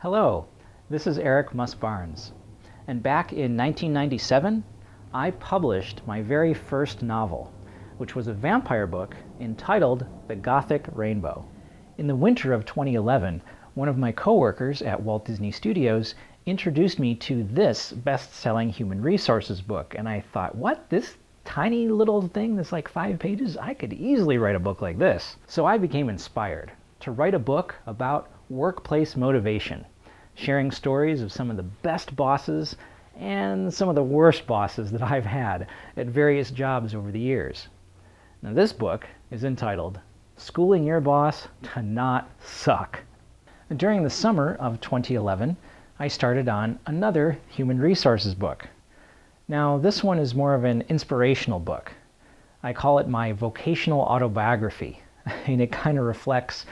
Hello, this is Eric Muss-Barnes, and back in 1997, I published my very first novel, which was a vampire book entitled The Gothic Rainbow. In the winter of 2011, one of my coworkers at Walt Disney Studios introduced me to this best-selling human resources book, and I thought, what? This tiny little thing that's like 5 pages? I could easily write a book like this. So I became inspired to write a book about workplace motivation, sharing stories of some of the best bosses and some of the worst bosses that I've had at various jobs over the years. Now this book is entitled Schooling Your Boss to Not Suck. During the summer of 2011, I started on another human resources book. Now this one is more of an inspirational book. I call it my vocational autobiography, and it kind of reflects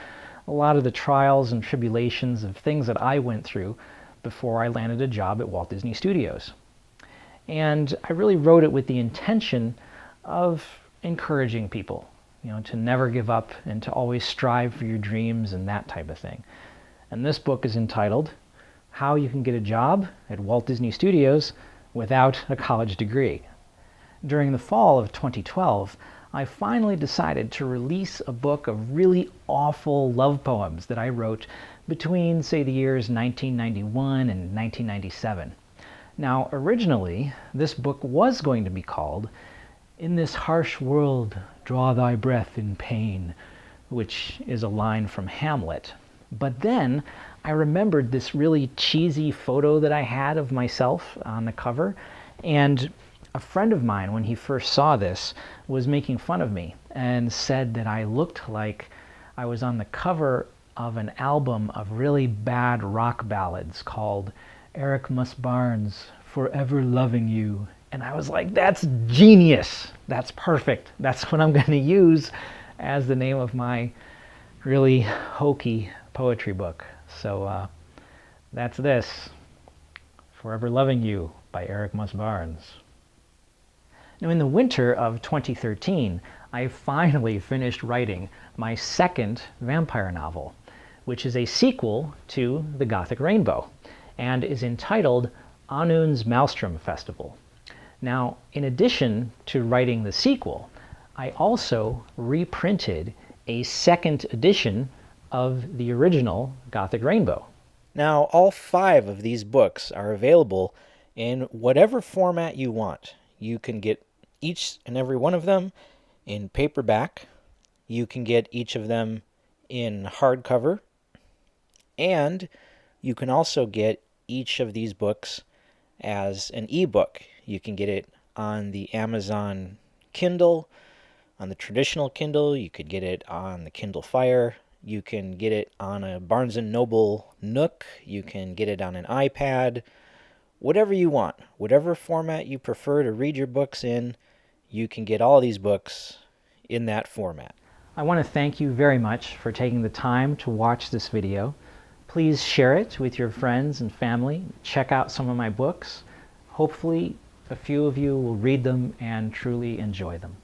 a lot of the trials and tribulations of things that I went through before I landed a job at Walt Disney Studios. And I really wrote it with the intention of encouraging people, to never give up and to always strive for your dreams and that type of thing. And this book is entitled How You Can Get a Job at Walt Disney Studios Without a College Degree. During the fall of 2012, I finally decided to release a book of really awful love poems that I wrote between, say, the years 1991 and 1997. Now, originally, this book was going to be called In This Harsh World, Draw Thy Breath in Pain, which is a line from Hamlet. But then I remembered this really cheesy photo that I had of myself on the cover, and a friend of mine, when he first saw this, was making fun of me and said that I looked like I was on the cover of an album of really bad rock ballads called Eric Muss-Barnes, Forever Loving You. And I was like, that's genius. That's perfect. That's what I'm going to use as the name of my really hokey poetry book. So that's this, Forever Loving You by Eric Muss-Barnes. Now, in the winter of 2013, I finally finished writing my second vampire novel, which is a sequel to The Gothic Rainbow, and is entitled Annwn's Maelstrom Festival. Now, in addition to writing the sequel, I also reprinted a second edition of the original Gothic Rainbow. Now, all 5 of these books are available in whatever format you want. You can get each and every one of them in paperback. You can get each of them in hardcover. And you can also get each of these books as an ebook. You can get it on the Amazon Kindle, on the traditional Kindle. You could get it on the Kindle Fire. You can get it on a Barnes & Noble Nook. You can get it on an iPad. Whatever you want, whatever format you prefer to read your books in, you can get all these books in that format. I want to thank you very much for taking the time to watch this video. Please share it with your friends and family. Check out some of my books. Hopefully, a few of you will read them and truly enjoy them.